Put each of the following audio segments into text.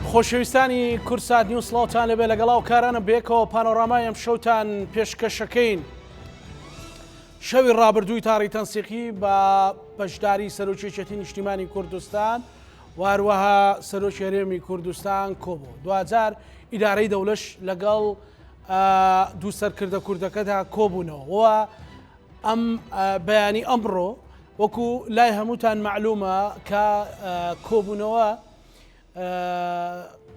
خۆشەویستانی کورسات نیوز سڵاوتان لەبێ لەگەڵاو کارانە بێکەوە پانۆرامای ئەم شەوتان پێشکەشەکەین. شەوی ڕابردووی تاڕی تەنسیقی بە بەشداری سەرۆکیەتی نیشتیمانی کوردستان واروەها سەرۆکی هەرێمی کوردستان کۆبوو. دوجار ئیدارەی دەوڵەش لەگەڵ دوو سەرکردە کوردەکەدا کۆبوونەوە. ئەم بەیانی ئەمڕۆ وەکو لای هەمووتان معلومە کە کۆبوونەوە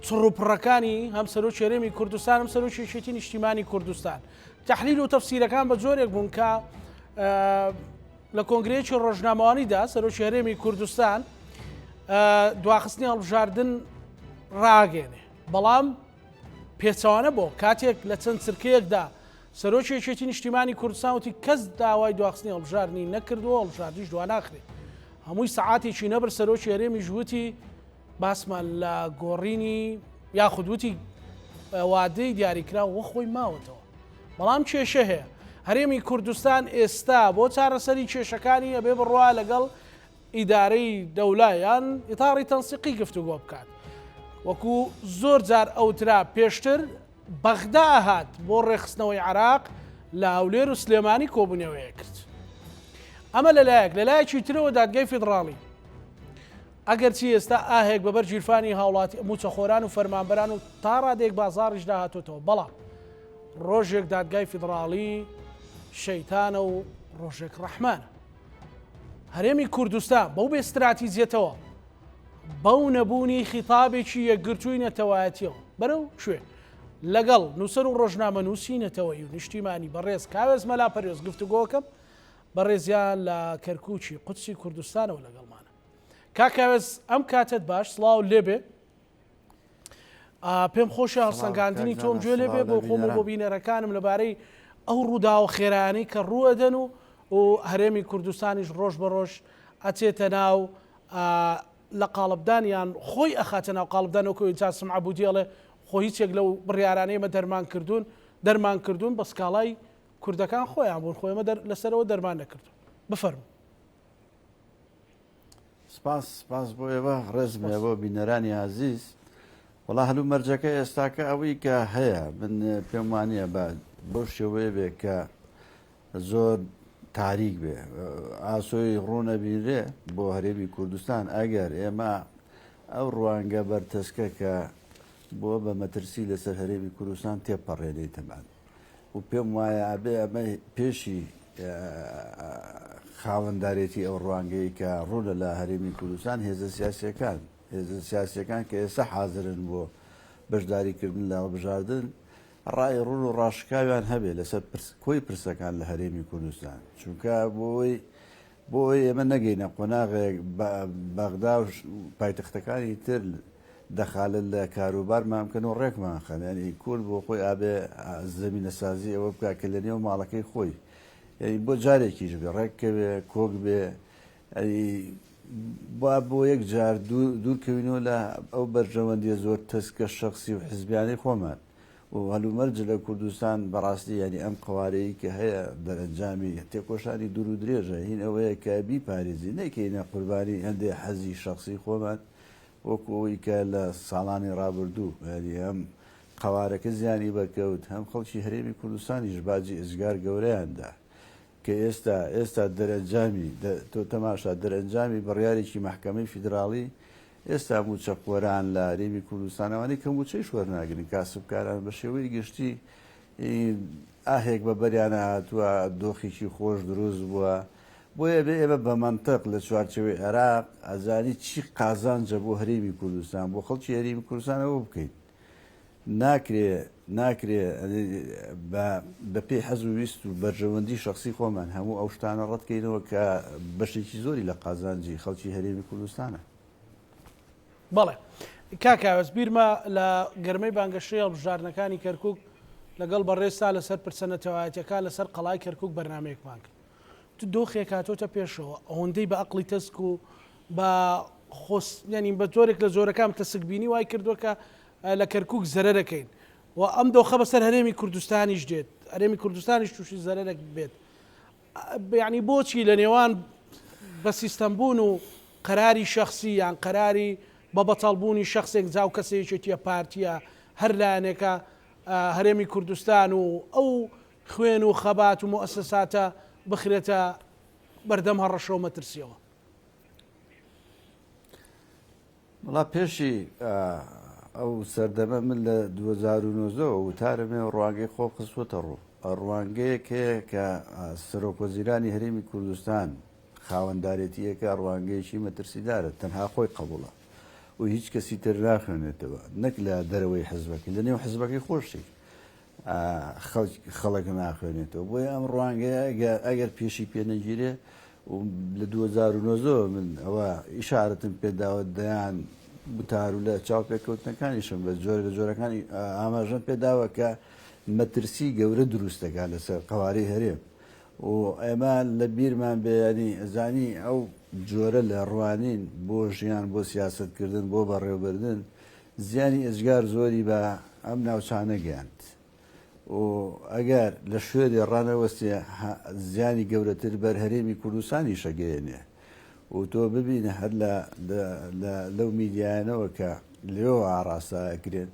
چڕوپڕەکانی هەم سەرۆکی هەرێمی کوردستان هەم سەرۆکیەتی نیشتیمانی کوردستان تەحلیل و تەفسیرەکان بە جۆرێک بوون کە لە کۆنگرەیەکی ڕۆژنامەوانیدا سەرۆکی هەرێمی کوردستان دواخستنی هەڵبژاردن ڕاگەێنێ، بەڵام پێچەوانە بۆ کاتێک لە چەند چرکەیەکدا سەرۆکیەتی نیشتیمانی کوردستان وتی کەس داوای دواخستنی هەڵبژاردنی نەکردووە، هەڵبژاردنیش دوا ناخرێت. هەمووی سەعاتێکی نەبر سەرۆکی هەرێمی ژووتی باسمان لە گۆڕینی یاخودوتی وادەی دیاریکرا وە خۆی ماوەتەوە، بەڵام کێشە هەیە. هەرێمی کوردستان ئێستا بۆ چارەسەری کێشەکانی ئەبێ بڕوا لەگەڵ ئیدارەی دەوڵایان ئیتاڕی تەنسیقی گفتوگۆ بکات. وەکو زۆر جار ئەوترا پێشتر بەغدا هات بۆ ڕێخستنەوەی عێراق لە هەولێر و سلێمانی کۆبوونەوەیە کرد. ئەمە لەلایەک لەلایەکی ترەوە دادگای فیدراڵی ئەگەرچی ئێستا ئاهێک بەبەر گیرفانی هاوڵاتی موچەخۆران و فەرمانبەران و تا ڕادێک بازاڕیش داهاتوتەوە، بەڵام ڕۆژێک دادگای فیدراڵی شەیتانە و ڕۆژێک ڕەحمانە. هەرێمی کوردستان بەو بێ استراتیجیەتەوە بەو نەبوونی خیتابێکی یەکگرتووی نەتەوایەتیەوە بەرەو شوێ لەگەڵ نووسەر و ڕۆژنامە نووسی نەتەوەی و نیشتیمانی بەڕێز کاوێز مەلا پەرێز گفتوگۆکەم بەڕێزیان لە کەرکووکی قودسی کوردستانەوە لەگەڵمانە. کاکاوێز ئەم کاتت باش سڵاو لێبێ، پێم خۆشە هەڵسەنگاندنی تۆم گوێ لێبێ بۆ خۆم و بۆ بینەرەکانم لەبارەی ئەو ڕوودا و خێرانەی کە ڕوەدەن و هەرێمی کوردستانیش ڕۆژ بە ڕۆژ ئەچێتە ناو لە قاڵبدانیان خۆی ئەخاتە ناو قاڵبدانەوەکەوەی جا سمع بوودیڵێ خۆ هیچێک لەو بڕیارانەیەمە دەرمان کردوون بە سکاڵای کوردەکان خۆیان بوون، خۆیمە لەسەرەوە دەرمان نەکردو. بفەرمو. سپاس بۆ ئێوە ڕێزمێ بۆ بینەرانی عزیز. وڵا هەلوو مەرجەکە ئێستاکە ئەوەی کە هەیە من پێم وانە بۆ شێوەیە بێ کە زۆر تاریک بێ ئاسۆی ڕوونەبیرێ بۆ هەرێمی کوردستان ئەگەر ئێمە ئەو ڕوانگە بەرتەسکە کە بۆ بە مەترسی لەسەر هەرێمی کوردستان تێپەڕێنێتەمان و پێم وایە ئەبێ ئەمە پێشی خاوەنددارێتی ئەو ڕوانگەی کە ڕوونە لە هەرێمی کوردستان هێزە سیاسیەکان کە ئێستا حازرن بۆ بەشداریکردن لە هەڵبژاردن ڕای ڕوون و ڕاشکاویان هەبێ لەسەر کۆی پرسەکان لە هەرێمی کوردستان، چونکە بۆی ئێمە نەگەینە قۆناغێک بەغدا و پایتەختەکانی تر دەخالت لە کاروبارمان بکەن و ڕێکمان خەنێنی کورد بۆ خۆی ئابێ زەمینە سازی ئەوە بکە کە لە نێو ماڵەکەی خۆی بۆ جارێکیش بێ ڕێککەوێ کۆک بێ بۆ یەک جار دوورکەوینەوە لە ئەو بەرژەوەندیە زۆر تەسکە شخصی و حزبیانی خۆمان و هەلومەرج لە کوردستان بەڕاستی ینی ئەم قوارەیە کە هەیە دەرەنجامی تێکۆشانی دوور و درێژە هین ئەوەیە کە بیپارێزی نەکەینە قوربانی هەندێک حەزی شخصی خۆمان وەکو ئەوەی کە لە ساڵانی ڕابردوو ینی ئەم قوارەکە زیانی بەکەوت هەم خەڵکی هەرێمی کوردستانیش باجی ئزگار گەورەیاندا کە ئێستا دەرەنجامی تۆ تەماشا دەرەنجامی بڕیارێکی مەحکەمەی فیدراڵی ئێستا موچەخۆران لە هەرێمی کوردستانەوانی کە موچەی شوەرناگرن کاسبکاران بە شێوەی گشتی ئاهێک بە بەریانە هاتووە دۆخێکی خۆش دروست بووە بۆیە بێ ئێمە بە مەنتەق لە چوارچەوەی عێراق ئەزانی چی قازانجە بۆ هەرێمی کوردستان بۆ خەڵکی هەرێمی کوردستانەوە بکەین. ناکرێ بە پێی حەز و ویست و بەرژەوەندی شخصی خۆمان هەموو ئەو شتانە ڕەتکەینەوە کە بەشێکی زۆری لە قازانجی خەڵکی هەرێمی کوردستانە. بەڵێ کاکاوێز بیرمە لە گەرمەی بانگەشەی هەڵبژاردنەکانی کەرکووک لەگەڵ بەڕێستا لەسەر پرسە نەتەوایەتیەکان لەسەر قەڵای کەرکووک بەرنامەیەکمان کرد. تو دۆخێک هاتۆتە پێشەوە ئەوەندەی بە عەقڵی تەسک و بە ینی بە جۆرێک لە جۆرەکان تەسکبینی وای کردووە کە لە کەرکووک زەرەرەکەین و ئەم دۆخە بەسەر هەرێمی کوردستانیش دێت، هەرێمی کوردستانیش تووشی زەرەرێک بێت. یعنی بۆچی لە نێوان بە سیستەمبوون و قەراری شەخصی یان قەراری بە بەتەڵبوونی شخصێک زاو کەسێکێتیە پارتیە هەر لایەنێکە هەرێمی کوردستان و ئەو خوێن و خەبات و مؤسساتە بخرێتە بەردەم هەڕەشەوە مەترسیەوە. وڵا پێشی ئەو سەردەمە من لە 2009 وتارمێ ڕوانگەی خۆ قسوەتە ڕوو ڕوانگەیەکەیە کە سەرۆکوەزیرانی هەرێمی کوردستان خاوەنددارێتیەکە ڕوانگەیەکی مەترسیدارە تەنها خۆی قبوڵە و هیچ کەسی تر ناخوێنێتەوە نەک لە دەرەوەی حزبەکە لە نێو حزبەکەی خۆشی خەڵک ناخوێنێتەوە بۆی ئەم ڕوانگەیە ئەگەر پێشی پێنەگیرێ لە 2009 من ئەوە ئیشارەتم پێداوە دەیان بتار و لە چاو پێکەوتنەکانیشم بە جۆر لە جۆرەکانی ئاماژەم پێداوە کە مەترسی گەورە دروستەکە لەسەر قوارەی هەرێم و ئێمە لە بیرمان بێنی ئەزانی ئەو جۆرە لە ڕوانین بۆ ژیان بۆ سیاستکردن بۆ بەڕێوەبردن زیانی ئەجگار زۆری بە ئەم ناوچانە گەیاند و ئەگەر لە شوێنی ڕانەوەستی زیانی گەورەتر بەر هەرێمی کوردستانی شەگەیەنێ و تۆ ببینە هەر لەو میدیانەوە کە لێەوە ئاڕاستاکرێن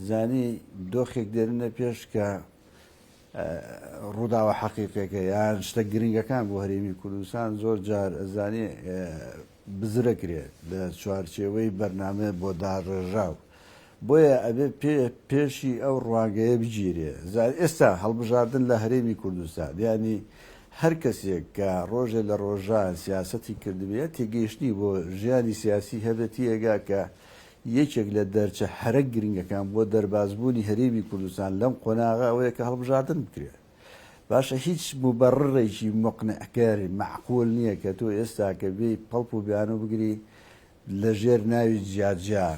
زانی دۆخێک دێنە پێش کە ڕووداوە حەقیقەکە یان شتە گرنگەکان بۆ هەرێمی کوردستان زۆر جار ئەزانێ بزرەکرێت لە چوارچێوەی بەرنامە بۆ داڕێژاو بۆیە ئەبێ پێشی ئەو ڕوانگەیە بگیرێ ئێستا هەڵبژاردن لە هەرێمی کوردستان ینی هەر کەسێک کە ڕۆژێ لە ڕۆژان سیاسەتی کردبێت تێگەیشتنی بۆ ژیانی سیاسی هەبێتی ئەگا کە یەکێک لە دەرچە هەرە گرنگەکان بۆ دەربازبوونی هەرێمی کوردستان لەم قۆناغا ئەوەیە کە هەڵبژاردن بکرێت باشە هیچ مبەڕڕێکی مقنعکاری معقول نییە کە تۆ ئێستا کە بێ پەڵپ و بیانە بگری لە ژێر ناوی جیاجیا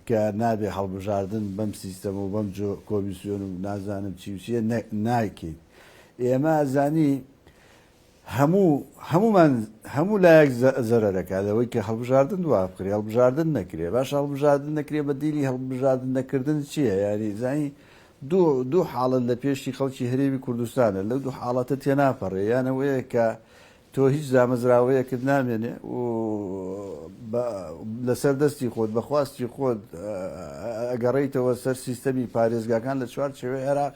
کە نابێ هەڵبژاردن بەم سیستەم و بەم کۆمیسیۆن و نازانم چیوسیە نایکەین ئێمە زانی هەموو لایەک زەرەرەکە لەوەی کە هەڵبژاردن دوا بکرێ هەڵبژاردن نەکرێ باش هەڵبژاردن نەکرێ بە دیلی هەڵبژاردن نەکردن چییە یاری زانی دوو حاڵت لە پێشی خەڵکی هەرێمی کوردستانە لەو دوو حاڵەتە تێناپەڕێ یانەوەیە کە تۆ هیچ دامەزراوەیەکت نامێنێ و لەسەر دەستی خۆت بەخواستی خۆت ئەگەڕێیتەوە سەر سیستەمی پارێزگاکان لە چوار شێوەی عێراق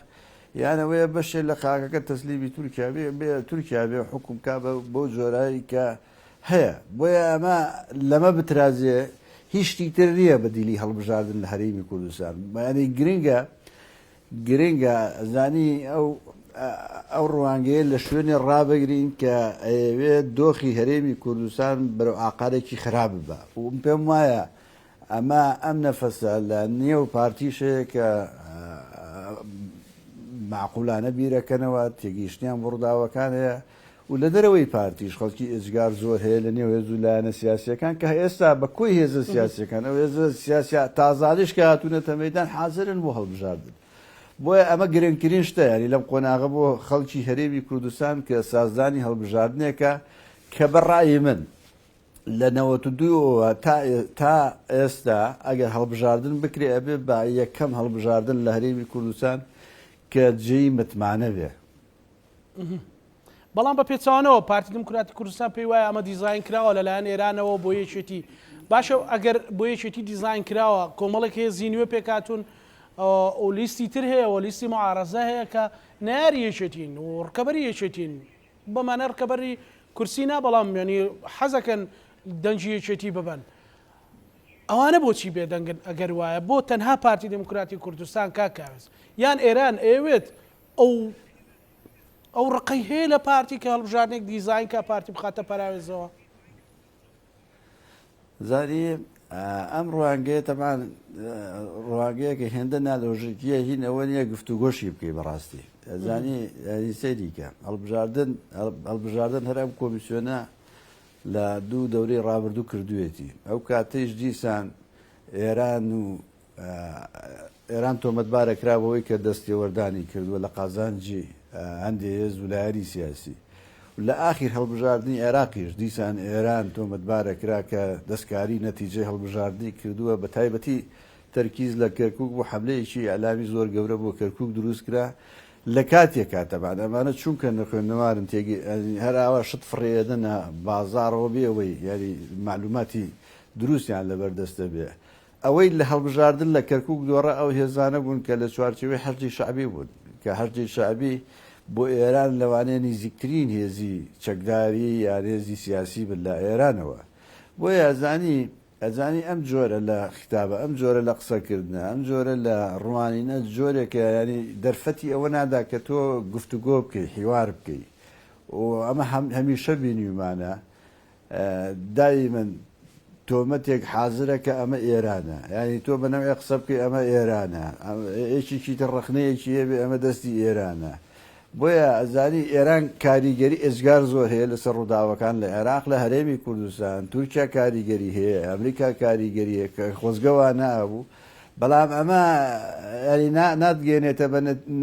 یانەوەیە بەشێک لە خاکەکە تەسلیمی تورکیا بێ تورکیا بێ حکومکا بۆ جۆرایی کە هەیە بۆیە ئەمە لەمە بترازێ هیچ شتیتر نییە بە دیلی هەڵبژاردن لە هەرێمی کوردستان بەیانی گرنگە زانی ئەو ڕوانگەیە لە شوێنی ڕابگرین کە ئەوێت دۆخی هەرێمی کوردستان بەرەو ئاقارێکی خراپ بە و پێم وایە ئەم نەفەسە لە نێو پارتیشەیە کە معقولانە بیرەکەنەوە تێگەیشتیان بڕداوەکان هەیە و لە دەرەوەی پارتیش خەڵکی ئێجگار زۆر هەیە لە نێو هێز و لایەنە سیاسیەکان کە ئێستا بە کۆی هێزە سیاسیەکان ئەو هێزە سیاسی تازادش کە هاتوونەتە مەیدان حازرن بۆ هەڵبژاردن بۆیە ئەمە گرنگترین شتە یاری لەم قۆناغە بۆ خەڵکی هەرێمی کوردستان کە سازدانی هەڵبژاردنێکە کە بەڕای من لە 92 تا ئێستا ئەگەر هەڵبژاردن بکرێ ئەبێ بە یەکەم هەڵبژاردن لە هەرێمی کوردستان کە جێی متمانە بێ بەڵام بە پێچوانەوە پارتی دموکراتی کوردستان پێی وایە ئەمە دیزاین کراوە لەلایەن ئێرانەوە بۆ یەکێتی باشە ئەگەر بۆ یەکێتی دیزاین کراوە کۆمەڵێک هەیە زیینوێ پێکاتون و لیستی تر هەیە و لیستی معارەزە هەیە کە ناری یەکێتین و ڕکەبەری یەکێتین بەمانە ڕکەبەری کورسی نا بەڵام ینی حەزەکەن دەنجی یەکێتی ببەن ئەوانە بۆچی بێدەنگن ئەگەر وایە بۆ تەنها پارتی دموکراتی کوردستان کاکاوێز یان ئێران ئەوێت ئەو ڕقەی هەیە لە پارتی کە هەڵبژاردنێک دیزاین کا پارتی بخاتە پەراوێزەوە زاری ئەم ڕوانگەیە تەمان ڕوانگەیەکە هێندە نالۆژیکیە هین ئەوە نییە گفتوگۆشی بکەی بەڕاستی ئەزانی سەیریکە هەڵبژاردن هەر ئەم کۆمیسیۆنە لە دوو دەورەی ڕابردوو کردوێتی ئەو کاتەیش دیسان ئێران تۆمەتبارە کرابەوەی کە دەستێوەردانی کردووە لە قازانجی هەندێک هێز ویلایەتی سیاسی لە ئاخیر هەڵبژاردننی عێراقیش دیسان ئێران تۆمەتبارە کرا کە دەستکاری نەتیجەی هەڵبژاردننی کردووە بە تایبەتی تەرکیز لە کەرکووک بۆ حملەیەکی ئەلامی زۆر گەورە بۆ کەرکووک دروست کرا لە کاتێک کاتەبان ئەمانە چونکە نەخوێندنەوارن تێگی هەراوە شت فڕێدنە بازارەوە بێەوەی یاری معلوماتی دروستیان لەبەردەستە بێ ئەوەی لە هەڵبژاردن لە کەرکووک دۆڕە ئەو هێزانە بوون کە لە چوارچێوەی حەرجی شعبی بوون کە حەرجی شعبی بۆ ئێران لەوانەیە نزیکترین هێزی چەکداری یان هێزی سیاسی بن لە ئێرانەوە بۆیە ئەزانی ئەم جۆرە لە خیتابە ئەم جۆرە لە قسەکردنە ئەم جۆرە لە ڕوانینە جۆرێکە ینی دەرفەتی ئەوە نادا کە تۆ گفتوگۆ بکەی حیوار بکەی و ئەمە هەمیشە بینیمانە دای من تۆمەتێک حازرە کە ئەمە ئێرانە ینی تۆ بەنەوەی قسە بکەی ئەمە ئێرانە ئێکێکی تر ڕخنەیەکی هەبێ ئەمە دەستی ئێرانە بۆیە ئەزانی ئێران کاریگەری ئێزگار زۆر هەیە لەسەر ڕووداوەکان لە عێراق لە هەرێمی کوردستان تورکیا کاریگەری هەیە ئەمریکا کاریگەریە کە خۆزگەوە نابوو بەڵام ئەمە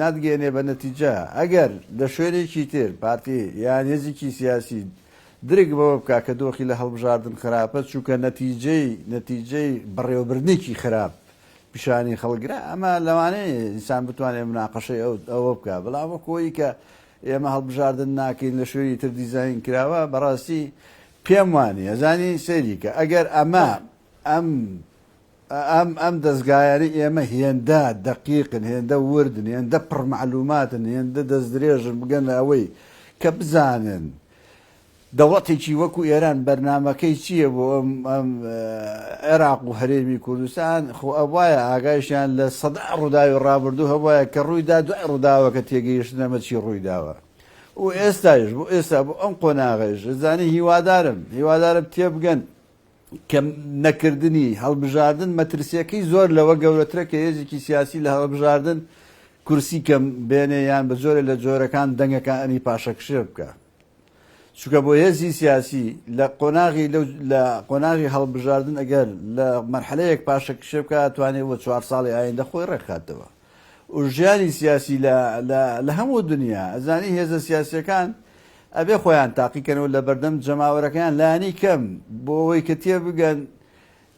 ناتگەێنێ بە نەتیجە ئەگەر لە شوێنێکی تر پارتی یان هێزێکی سیاسی درێک بەوە بکە کە دۆخی لە هەڵبژاردن خراپە چووکە نەتیجەی بەڕێوەبردنێکی خراپ پیشانی خەڵگرا ئەمە لەوانەیە ئینسان بتوانێت مناقەشەی ئەوە بکە بەڵام وەکۆی کە ئێمە هەڵبژاردن ناکەین لە شوێنی تر دیزاین کراوە بەڕاستی پێم وانی ئەزانی سەریکە ئەگەر ئەم دەستگایانی ئێمە هێندە دەقیقن هێندە وردن هێندە پڕمەعلوماتن هێندە دەست درێژن بگەن ئەوەی کە بزانن دەوڵەتێکی وەکو ئێران بەرنمەکەی چییە بۆ ئەم عێراق و هەرێمی کوردستان خۆ ئەوایە ئاگایشیان لە سەدا ڕووداوی ڕابردوو هەبایە کە ڕوویدا دوای ڕووداوەکە تێگەیشتنەمە چی ڕوویداوە و ئێستاش بۆ ئێستا بۆ ئەم قۆناغێش زانی هیوادارم تێبگەن کە نەکردنی هەڵبژاردن مەترسیەکەی زۆر لەوە گەورەترە کە هێزێکی سیاسی لە هەڵبژاردن کورسی کەم بێنێ یان بە زۆرە لە جۆرەکان دەنگەکانی پاشەکشێ بکە چونکە بۆ هێزی سیاسی لە قۆناغی هەڵبژاردن ئەگەر لە مەرحلەیەک پاشەکشێ بکە توانێت بۆ 4 ساڵی ئایندە خۆی ڕێکخاتەوە و ژیانی سیاسی لە هەموو دنیا ئەزانی هێزە سیاسیەکان ئەبێ خۆیان تاقیکەنەوە لە بەردەم جەماوەرەکەیان لانی کەم بۆ ئەوەی کە تێ بگەن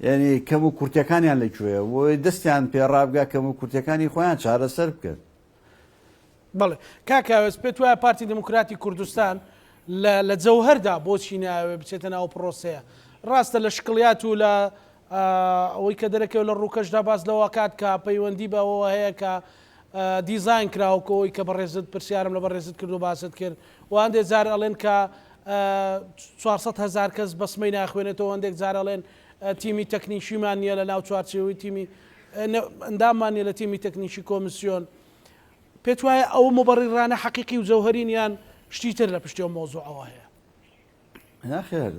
ینی کەم و کورتەکانیان لەکوێە بۆی دەستیان پێڕابگا کەم و کورتەکانی خۆیان چارەسەر بکەن بەڵێ کاکاوێز پێت وایە پارتی دموکراتی کوردستان لە جەوهەردا بۆچی ناوێ بچێتە ناو پرۆسەیە ڕاستە لە شکڵیات و لە ئەوەی کە دەرەکەوە لە ڕووکەشدا باز لەوە کات کە پەیوەندی بەەوە هەیە کە دیزاین کراوەکەەوەی کە بەڕێزت پرسیارم لە بەڕێزت کرد و باست کرد و هەندێک جار ئەڵێن کە 400,000 کەس بەسمەی ناخوێنێتەوە هەندێک جار ئەڵێن تیمی تەکنیشیمان نیە لە ناو چوارچێوەی تیمی ئەنداممان نیە لە تیمی تەکنیشی کۆمیسیۆن پێت وایە ئەو مبەڕیڕانە حەقیقی و جەوهەرین یان شتی تر لە پشتی مۆزوعەوە هەیە ناخێر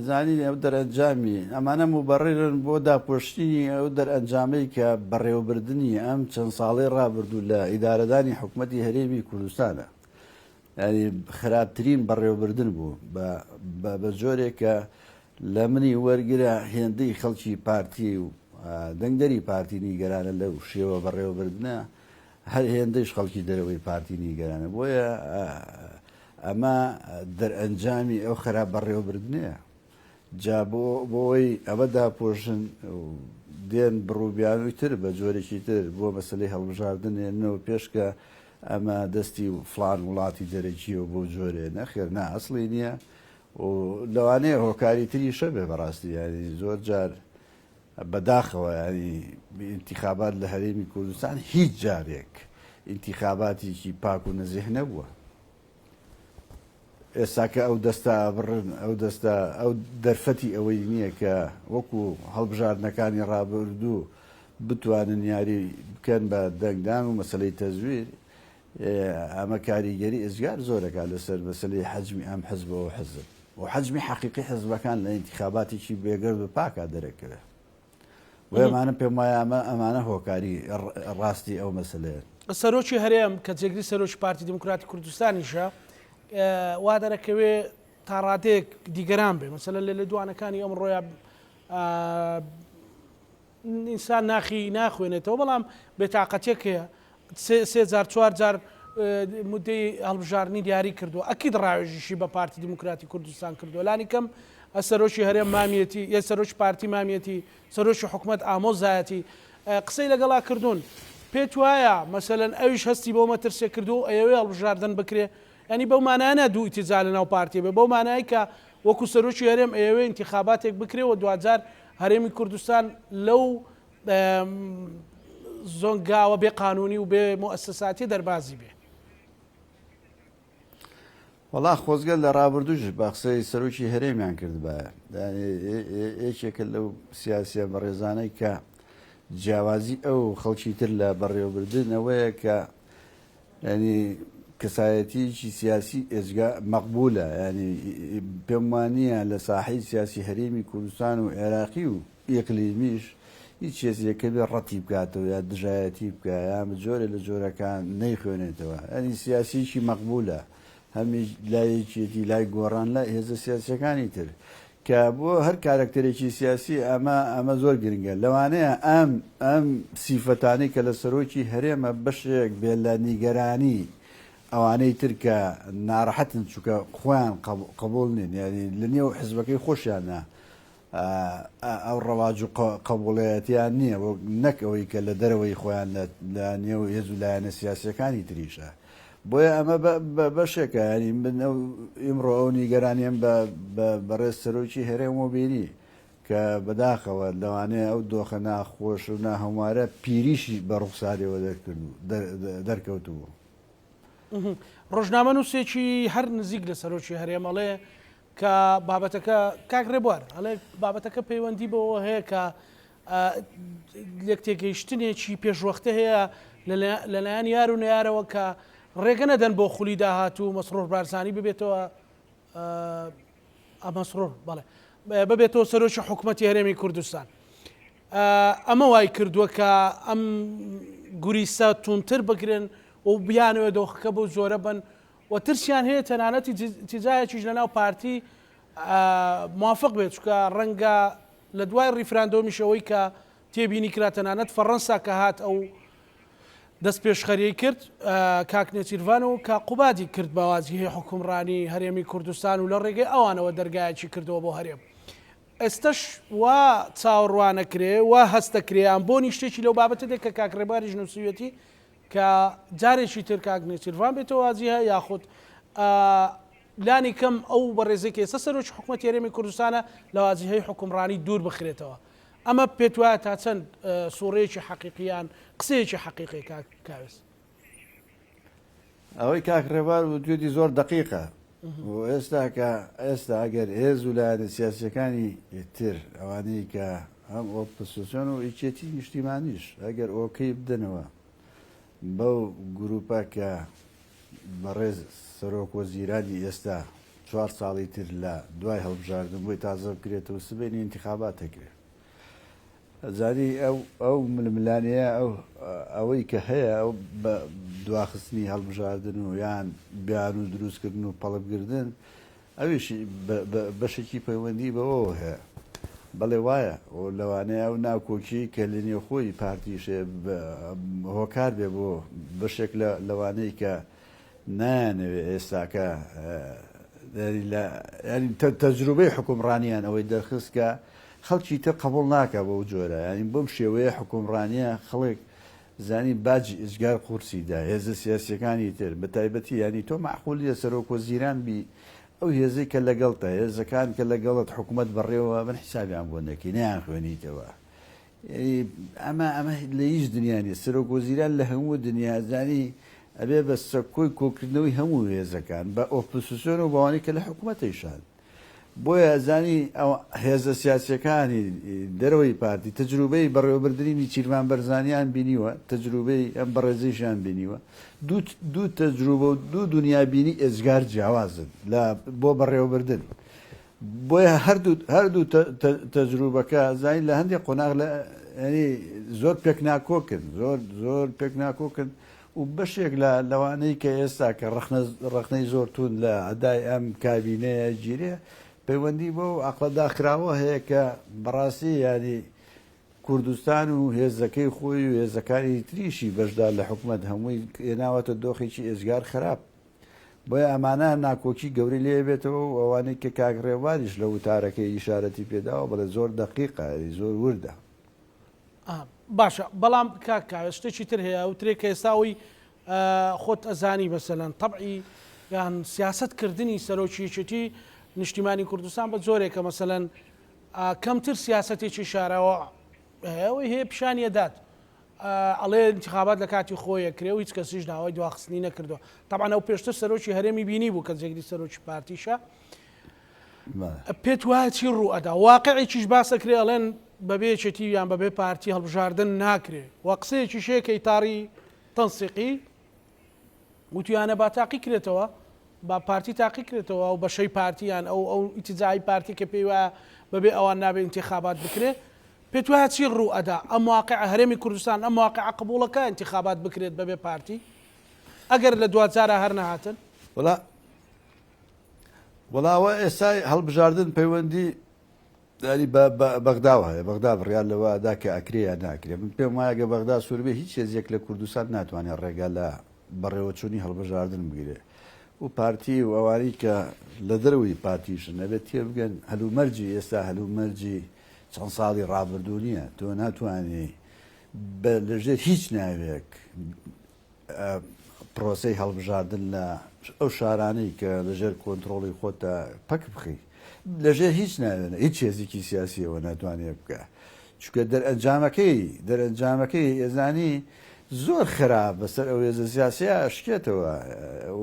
زانی ئەو دەرەنجامی ئەمانە مبەڕێرن بۆ داپۆشتنی ئەو دەرئەنجامەی کە بەڕێوەبردننی ئەم چەند ساڵی ڕابردوو لە ئیدارەدانی حکوومەتی هەرێمی کوردستانە ینی خراپترین بەڕێوەبردن بوو بە جۆرێک کە لە منی وەرگرە هێندەی خەڵکی پارتی و دەنگدەری پارتی نیگەرانە لەو شێوە بەڕێوەبردنە هەر هێندەیش خەڵکی دەرەوەی پارتی نیگەرانە بۆیە ئەمە دەرئەنجامی ئەو خراپ بەڕێوەبردنەیە جا بۆی ئەوە داپۆشن دێن بڕووبیانوی تر بە جۆرێکی تر بۆ مەسلەی هەڵبژاردنێنەوە پێشکە ئەمە دەستی و فلان وڵاتی دەرەکیەوە بۆ جۆرێ نەخێر نا ئەسڵی نییە و لەوانەیە هۆکاری تری شەبێ بەڕاستی ینی زۆر جار بەداخەوە ینی ئینتیخابات لە هەرێمی کوردستان هیچ جارێک ئینتیخاباتێکی پاک و نەزیح نەبووە ئێستا کە ئەو دەستا بڕن ئەو دەرفەتی ئەوەی نییە کە وەکو هەڵبژاردنەکانی ڕابردوو بتوانن یاری بکەن بە دەنگدان و مەسلەی تەزویر ئەمە کاریگەری ئێزگار زۆرەکە لەسەر مەسلەی حەجمی ئەم حزبەوە حزب و حەجمی حەقیقی حزبەکان لە ئینتیخاباتێکی بێگرد و پاکا دەرەکەوێت وێمانە پێم وایە ئەمانە هۆکاری ڕاستی ئەو مەسلەیە سەرۆکی هەرێم کە جێگری سەرۆکی پارتی دموکراتی کوردستانیشە وا دەرەکەوێ تا ڕادەیەک دیگەران بێ مەسەلەن لە دوانەکانی ئەم ڕۆیە ئینسان ناخوێنێتەوە بەڵام بێتاقەتێک هەیە 3 جار مدەی هەڵبژاردننی دیاری کردو ئەکید ڕاوێژیشی بە پارتی دموکراتی کوردستان کردو لانی کەم سەرۆکی هەرێم مامیەتی یە سەرۆکی پارتی مامیەتی سەرۆکی حکوومەت ئامۆزایەتی قسەی لەگەڵا کردوون پێت وایە مەسەلەن ئەویش هەستی بۆ مەترسێ کردو ئەوێ هەڵبژاردن بکرێ ینی بەو مانایانە دوو ئیتیجا لە ناو پارتی بێ بەو مانایی کە وەکو سەرۆکی هەرێم ئێوە انتخاباتێک بکرێەوە دوجار هەرێمی کوردستان لەو زۆنگاوە بێ قانونی و بێ مؤسساتی دەربازی بێ. وڵا خۆزگەل لە ڕابردووش باخسەی سەرۆکی هەرێمیان کرد بە یەکێکە لەو سیاسیە بەڕێزانەی کە جیاوازی ئەو خەڵکی تر لە بەڕێوەبردنەوەیە کە ینی کەسایەتیکی سیاسی ئێزگا مەقبولە، ینی پێم وانییە لە ساحەی سیاسی هەرێمی کوردستان و عێراقی و ئیقلیمیش هیچ چێزیەکە بێ ڕەتی بکاتەوە یا دژایەتی بکە یان جۆرە لە جۆرەکان نەیخوێنێتەوە، ئەنی سیاسیکی مەقبولە هەمی لایەکێتی لای گۆڕان لە هێزە سیاسەکانی تر کە بۆ هەر کارکتەرێکی سیاسی ئەمە زۆر گرنگە. لەوانەیە ئەم سیفەتانی کە لە سەرۆکی هەرێمە بەشێک بێ لە نیگەرانی ئەوانەی ترکە ناڕەحەتن چووکە خۆیان قبول نین، یعنی لە نێو حزبەکەی خۆشیانە ئەو ڕەواج و قبوڵەتیان نییە بۆ نەک ئەوەی کە لە دەرەوەی خۆیان لە نێو هێز و لایەنە سیاسەکانی تریشە. بۆیە ئەمە بەشێکە ینی من ئیمڕۆ ئەو نیگەرانیان بەڕێز سەرۆکی هەرێمەوە بینی کە بەداخەوە لەوانەیە ئەو دۆخە ناخۆش و ناهەموارە پیریشی بە ڕوخساریەوە دەرکەوتووە. ڕۆژنامە نووسێکی هەر نزیک لە سەرۆکی هەرێمەڵێ کە بابەتەکە کاکرێ بوار ئەڵێ بابەتەکە پەیوەندی بەوە هەیە کە لێک تێگەیشتنێکی پێشوەختە هەیە لەلایەن یار و نەیارەوە کە ڕێگە نەدەن بۆ خولی داهاتوو مەسرۆر بارزانی ببێتەوە مەسرۆر بەڵێ ببێتەوە سەرۆکی حکوومەتی هەرێمی کوردستان. ئەمە وای کردووە کە ئەم گوریسە تونتر بگرن و بیانەوە دۆخەکە بۆ زۆرە بن و ترسیان هەیە تەنانەتی تیزایەکیش لەناو پارتی موافق بێت چکە ڕەنگە لە دوای ڕیفراندۆمیشەوەی کە تێبینی کرا تەنانەت فەڕەنسا کە هات ئەو دەست پێشخەریەی کرد کاک نێچیروان و کا قوبادی کرد بەوازی هەیە حکومڕانی هەرێمی کوردستان و لە ڕێگەی ئەوانەوە دەرگایەکی کردەوە بۆ هەرێم. ئێستش وا چاوەڕوانەکرێ وا هەستەکرێیان بۆنی شتێکی لەو بابەتە دێک کە کاکڕێباریش نووسویەتی کە جارێکی تر کاک نێچیروان بێتەوە وازی هەیە یاخود لانی کەم ئەو بەڕێزێکی ئێستا سەرۆکی حکوومەتی هەرێمی کوردستانە لە وازی هەیە حکومڕانی دوور بخرێتەوە. ئەمە پێت وایە تا چەند سوورەیەکی حەقیقییان قسەیەکی حەقیقی کاوێست؟ ئەوەی کاکڕێبار و توێتی زۆر دقیقە و ئێستا ئەگەر هێز و لایەنە سیاسیەکانی تر ئەوانەی کە هەم ئۆپۆزیسیۆن و ئیچێتی نیشتیمانیش ئەگەر ئۆکەی بدەنەوە بەو گروپە کە بەڕێز سەرۆک وەزیرانی ئێستا 4 ساڵی تر لە دوای هەڵبژاردن بۆی تازە بکرێتەوە سبەینی انتخابات دەکرێت. زانی ئەو ململانەیە ئەوەی کە هەیە ئەو دواخستنی هەڵبژاردن و یان بیان و دروستکردن و پەڵبگردن ئەویشی بەشێکی پەیوەندی بەوە هەیە. بەڵێ وایە لەوانەیە ئەو ناوکۆکی کە لە نێو خۆی پارتیشێ هۆکار بێ بۆ بەشێک لەوانەی کە نانەوێ ئێستاکە تەجروبەی حکومڕانیان ئەوەی دەرخست کە خەڵکی تر قبول ناکە بۆ جۆرە، ینی بۆم شێوەیە حکومڕانیە خەڵک زانی باجی ئزگار قورسیدا هێزە سیاسیەکانی تر بە تایبەتی ینی تۆ معقولیە سەرۆک وەزیران بی ئەو هێزەی کە لەگەڵتە هێزەکان کە لەگەڵت حکوومەت بەڕێوە من حیسابیان بۆ نەکەی نەیان خوێنیتەوە. ئەمە لە هیچ دنیانی سەرۆک وەزیران لە هەموو دنیا زانی ئەبێ بە سەکۆی کۆکردنەوەی هەموو هێزەکان بە ئۆپۆزیسیۆن و بەوانەی کە لە حکوومەتیشان. بۆیە زانی ئەو هێزە سیاسیەکانی دەرەوەی پارتی تەجروبەی بەڕێوەبردننی نیچیروان بەرزانیان بینیوە، تەجروبەی ئەم بەڕێزیشیان بینیوە، دوو تەجروبە و دوو دنیابینی ئێزگار جیاوازن بۆ بەڕێوەبردن. بۆیە هەردوو تەجروبەکە زانی لە هەندێک قۆناغ زۆر پێک ناکۆکن زۆر پێک ناکۆکن و بەشێک لەوانەی کە ئێستا کە ڕەخنەی زۆر تون لە ئەدای ئەم کابینەیە گیرێ پەیوەندی بۆ عەقڵداخراوە هەیە کە بەڕاستی ینی کوردستان و هێزەکەی خۆی و هێزەکانی تریشی بەشدار لە حکوومەت هەمووی هێناوەتە دۆخێکی ئێزگار خراپ. بۆیە ئەمانە ناکۆکی گەوری لێ بێتەوە و ئەوانەی کە کاکڕێواریش لە وتارەکەی ئیشارەتی پێداوە بەڵێ زۆر دقیقە زۆر وردە. باشە بەڵام کاکاوێ شتێکی تر هەیە وترێک کە ئێستاوی خۆت ئەزانی بەسەلەن تەبعی یان سیاستکردنی سەرۆکیەتی نیشتیمانی کوردستان بە زۆرێکە مەسەلەن کەمتر سیاسەتێکی شارەوە ئەوەی هەیە پیشانیە دات ئەڵێ انتخابات لە کاتی خۆیە کرێ و هیچ کەسیش داوای دواخستنی نەکردو طبعا ئەو پێشتر سەرۆکی هەرێمی بینی بوو کە جێگری سەرۆکی پارتیشە پێت وایە چی ڕوو ئەدا واقعێکیش باسەکرێ ئەڵێن بەبێچێتی یان بەبێ پارتی هەڵبژاردن ناکرێ وە قسەیەکی شێکەی تاری تەنسیقی وتیانە با تاقی کرێتەوە با پارتی تاقی کرێتەوە و بەشەی پارتیان ئەو ئیتیجای پارتی کە پێی وایە بەبێ ئەوان نابێ انتخابات بکرێ پێت وایە چی ڕوو ئەدا ئەم واقع هەرێمی کوردستان ئەم واقع قبوڵەکە انتخابات بکرێت بەبێ پارتی ئەگەر لە دوجارە هەر نەهاتن وڵاوە ئێستا هەڵبژاردن پەیوەندی داری بەغداوە هەیە بەغدا بڕیان لەوەدا کە ئەکرێ یا ناکرێ من پێم وایە گە بەغدا سووربێ هیچ هێزێک لە کوردستان ناتوانێت ڕێگا لە بەڕێوەچوونی هەڵبژاردن بگرێ و پارتی و ئەوانی کە لە دەروی پارتیشن ئەبێت تێ بگەن هەلومەرجی ئێستا هەلومەرجی چەند ساڵی ڕابردوو نییە تۆ ناتوانێ لەژێر هیچ ناوێک پرۆسەی هەڵبژاردن لە ئەو شارانەی کە لەژێر کۆنتترۆڵی خۆتە پەک بخی لەژێر هیچ ناوێنە هیچ هێزێکی سیاسیەوە ناتوانێت بکە چونکە دەرئەنجامەکەی ئێزانی زۆر خراپ بەسەر ئەو هێزە سیاسیە شکێتەوە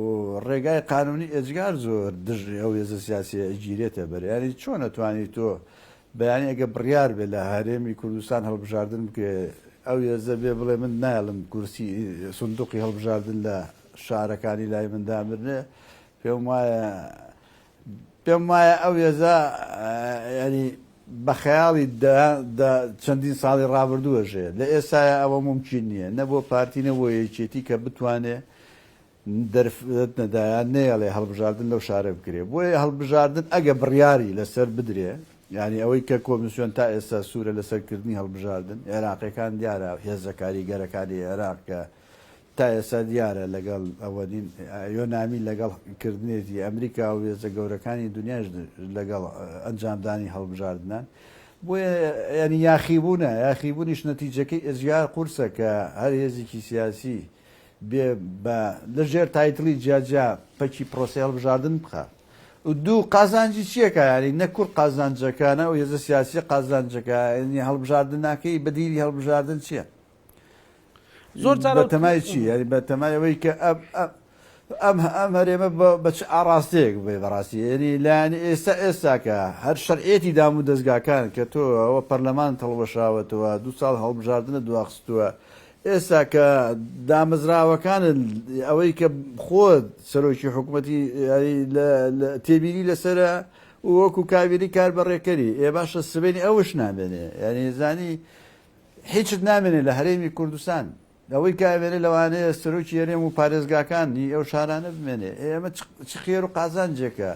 و ڕێگای قانونی ئێجگار زۆر دژی ئەو هێزە سیاسیە ئەگیرێتە بەریانی چۆن نەتوانیت تۆ بەیانی ئەگە بڕیار بێ لە هەرێمی کوردستان هەڵبژاردن بکە ئەو هێزە بێ بڵێ من نایڵم کورسی سندوقی هەڵبژاردن لە شارەکانی لای مندامرنێ پێم وایە ئەو هێزە ینی بە خەیاڵی چەندین ساڵی ڕابردووەژێ لە ئێستاە ئەوە ممکن نییە نە بۆ پارتی نە بۆ یەکێتی کە بتوانێ نەدایان نێڵێ هەڵبژاردن لەو شارە بکرێ بۆیە هەڵبژاردن ئەگە بڕیاری لەسەر بدرێ ینی ئەوەی کە کۆمیسیۆن تا ئێستا سوورە لەسەرکردنی هەڵبژاردن عێراقیەکان دیارە هێزە کاریگەرەکانی عێراق کە تا ئێستا دیارە لەگەڵ ئەوەنین یۆنامی لەگەڵ کردنێتی ئەمریکا و هێزە گەورەکانی دنیاش لەگەڵ ئەنجامدانی هەڵبژاردنان بۆیە ینی یاخیبوونیش نەتیجەکەی ئێزیار قورسە کە هەر هێزێکی سیاسی بێ لەژێر تایتڵی جیاجیا پەکی پرۆسی هەڵبژاردن بخە دوو قازانجی چیەکە ینی نەکوڕ قازانجەکانە و هێزە سیاسی قازانجەکە ینی هەڵبژاردنناکەی بەدیری هەڵبژاردن چییە؟ زۆر بەتەمای چی ینی بەتەمایەوەی کە ئەم هەرێمە بە چ ئاڕاستەیەک بێ بەڕاستی ێنی لایەن ئێستاکە هەر شەرعێتی دام و دەستگاکان کە تۆ ئەوە پەرلەمان هەڵبەشاوەتەوە دو ساڵ هەڵبژاردنە دواخستووە ئێستا کە دامەزراوەکان ئەوەی کە خۆت سەرۆکی حکوومەتی تێبیری لەسرە وەکو کاویری کار بەڕێکەری باشە سبێنی ئەوش نامێنێ ینی زانی هیچت نامێنێ لە هەرێمی کوردستان ئەوەی کاوێنێ لەوانەیە سەرۆکی هەرێم و پارێزگاکانی ئەو شارانە بمێنێ ئێمە چ خێر و قازانجێکە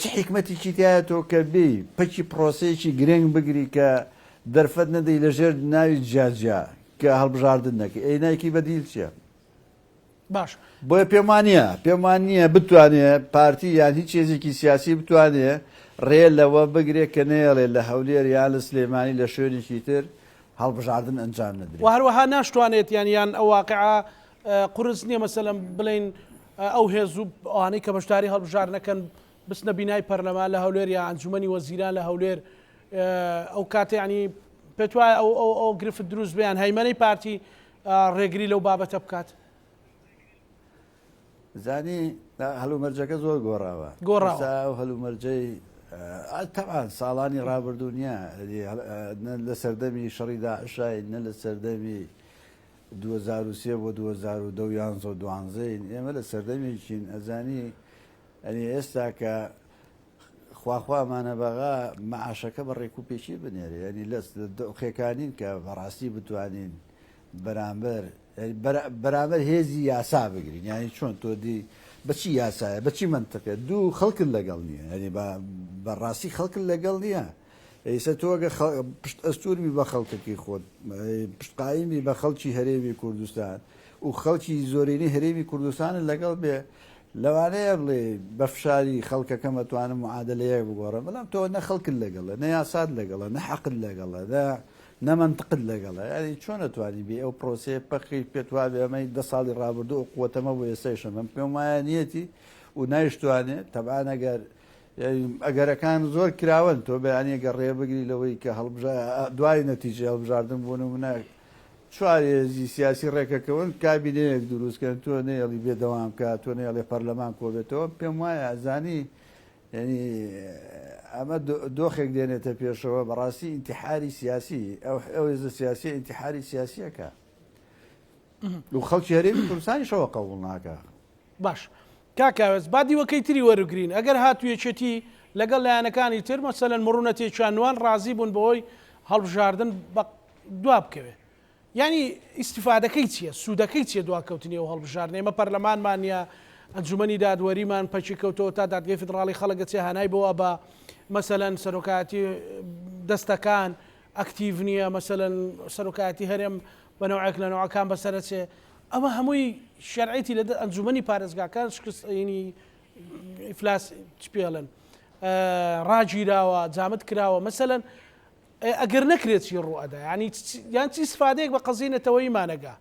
چ حکمەتێکی تایە تۆ کە بێ پەکی پرۆسەیەکی گرنگ بگری کە دەرفەت نەدەی لەژێر ناوی جیاجیا کە هەڵبژاردن نەکە ئەینایکی بەدیل چییە؟ باش بۆیە پێمان نییە بتوانێت پارتی یان هیچ هێزێکی سیاسی بتوانێت ڕێ لەوە بگرێت کە نێڵێ لە هەولێر یان لە سلێمانی لە شوێنێکی تر هەڵبژاردن ئەنجام نەدرێت وهروەها ناشتوانێت یان ئەو واقعا قورس نییە مەسەلەن بڵین ئەو هێزوو ئەوانەی کە بەشداری هەڵبژاردنەکەن بستنە بینای پەرلەمان لە هەولێر یا ئەنجومەنی وەزیران لە هەولێر ئەو کاتێ ینی پێت وایە ئەو گرفت دروست بیان هەیمەنەی پارتی ڕێگری لەو بابەتە بکات زانی هەلومەرجەکە زۆر گۆڕاوە هەلومەرجەی تەعان ساڵانی ڕابردوو نییە لە سەردەمی شەڕی داعشای نە لە سەردەمی 2023 بۆ 2012 ئێمە لە سەردەمێکین ئەزانی ئەنی ئێستا کە خواخوامانە بەغا مەعاشەکە بە ڕێک و پێشی بنێرێ ینی لە خێکانین کە بەڕاستی بتوانین بەرامبەر هێزی یاسا بگرین ینی چۆن تۆ دی بەچی یاسایە بەچی منتەکە دوو خەڵکن لەگەڵ نییە ینی بەڕاستی خەڵکن لەگەڵ نییە ئێستا تۆگە پشت ئەستورمی بە خەڵکەکەی خۆت پشتقایمی بە خەڵکی هەرێمی کوردستان و خەڵکی زۆرینی هەرێمی کوردستانە لەگەڵ بێ لەوانەیە بڵێ بە فشاری خەڵکەکە مەتوانم معادلەیەک بگۆڕم بەڵام تۆ نە خەڵکن لەگەڵە نە یاساد لەگەڵە نە حەقل لەگەڵە نەمەنتقل لەگەڵە ینی چۆن نەتوانی بێ ئەو پرۆسەیە پەخی پێت وابێ ئەمەی 10 ساڵی ڕابردوو قوتەمە بۆ ئێستایشە من پێم وایە نیەتی و نایشتوانێت تەبعان ئەگەر ئەگەرەکان زۆر کراون تۆ بەیانە گەڕێ بگری لەوەی کە دوای نەتیجە هەڵبژاردن بوون و منە چوارێزی سیاسی ڕێکەکەون کابینەیەک دروستکەن تۆ نێڵی بێدەوام کە تۆ نێڵێ پەرلەمان کۆبێتەوە پێم وایە ئەزانی ینی ئەمە دۆخێک دێنێتە پێشەوە بەڕاستی ئینتیحاری سیاسی ئەو هێزە سیاسی ئینتیحاری سیاسیەکە و خەڵکی هەرێمی کوردستانیشەوە قبوڵ ناکە. باش کاکاوێز با دیوەکەی تری وەرگرین ئەگەر هاتوویەکێتی لەگەڵ لایەنەکانی تر مەسەلەن مڕونەتێکیانوان ڕازی بوون بەوەی هەڵبژاردن دوا بکەوێ ینی ئیسیفادەکەی چییە سوودەکەی چیە دواکەوتنی و هەڵبژاردن ئێمە پەرلەمانمانە ئەنجومەنی دادوەریمان پەچی کەوتەوە تا دادگای فدراڵی خەڵکە چێ هەنای بەوە بە مەسەلەن سەرۆکاتی دەستەکان ئەکتیڤ نییە مەسەلەن سەرۆکاتی هەرێم بە نەوعێک لە نەوەکان بەسەرچێ ئەمە هەمووی شەرعیتی لە ئەنجومەنی پارێزگاکان شکستنی ئیفلاس پێڵن ڕاگیراوە جامد کراوە مەسەلەن ئەگەر نەکرێت چی ڕوئەدا ینی یان چی سفادەیەک بە قەزینەتەوەی مانەگا.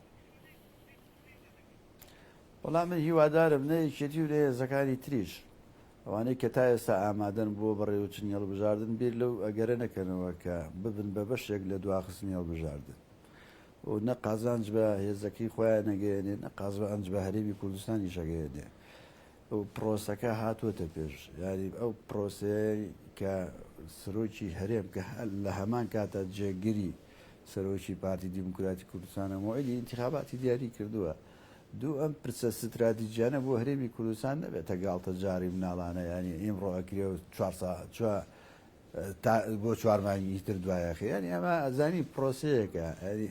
وەڵام من هیوادارم نەیەکێتی و لێ زەکاری تریش ئەوانەی کە تا ئێستا ئامادەن بۆ بەڕێوەچنی هەڵبژاردن بیر لەو ئەگەرە نەکەنەوە کە ببن بە بەشێک لە دواخستنی هەڵبژاردن و نە قازانج بە هێزەکەی خۆیان نەگەێنێ نە قاز بە ئەنج بە هەرێمی کوردستانی شەگەێنێ و پرۆسەکە هاتووەتە پێش یاری ئەو پرۆسەیە کە سەرۆکی هەرێم کە لە هەمان کاتە جێگیری سەرۆکی پارتی دیموکراتی کوردستانە مۆعیدی انتخاباتی دیاری کردووە دوو ئەم پرسە استراتیجیانە بۆ هەرێمی کوردستان نەبێتە گاڵتە جاری مناڵانە ینی ئیمڕۆ ئەکرێ و بۆ 4 مانگی تر دوایەخ ینی ئەمە ئەزانی پرۆسەیەکە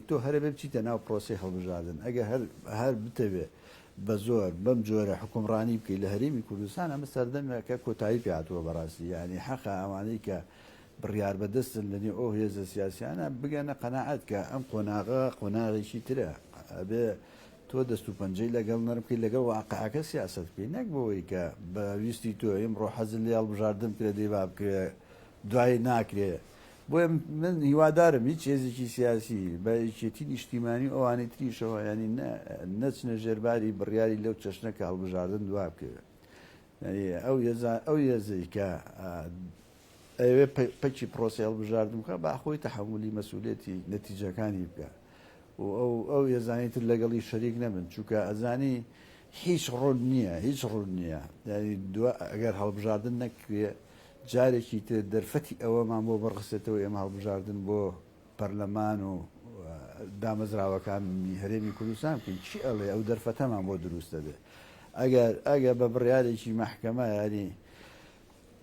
تۆ هەرە بێ بچیتە ناو پرۆسی هەڵبژاردن ئەگە هەر بتەوێ بە زۆر بەم جۆرە حکومڕانی بکەیت لە هەرێمی کوردستان ئەمە سەردەمێکە کۆتایی پێهاتووە بەڕاستی ینی حەقا ئەوانەی کە بڕیار بەدەستن لەنێ ئەو هێزە سیاسیانە بگەنە قەناعەت کە ئەم قۆناغە قۆناغێکی ترە ئەبێ تۆ دەست و پەنجەی لەگەڵ نەرمکەی لەگەڵ واقعەکە سیاست بکەی نەک بەوەی کە بەویستی تۆ ئێمڕۆ حەزت لێ هەڵبژاردن کرێ دەی با بکرێ دوای ناکرێ بۆ من هیوادارم هیچ هێزێکی سیاسی بە یەکێتی نیشتیمانی ئەوانەی تریشەوە ینی نەچنە ژێرباری بڕیاری لەو چەشنەکە هەڵبژاردن دوا بکەوێت ئەو هێزەی کە ئەوێ پەکی پرۆسی هەڵبژاردن بکە با خۆی تەحمولی مەسئولێتی نەتیجەکانی بکە و ئەو هێزانی تر لەگەڵی شەریک نەبن چونکە ئەزانی هیچ ڕوون نییە هیچ ڕوون نییە ینی ئەگەر هەڵبژاردن نەکرێ جارێکی تر دەرفەتی ئەوەمان بۆ بەڕخسێتەوە ئێمە هەڵبژاردن بۆ پەرلەمان و دامەزراوەکانی هەرێمی کوردستان بکەین چی ئەڵێ ئەو دەرفەتەمان بۆ دروستە بێ ئەگەر بە بڕیارێکی مەحکەمە ینی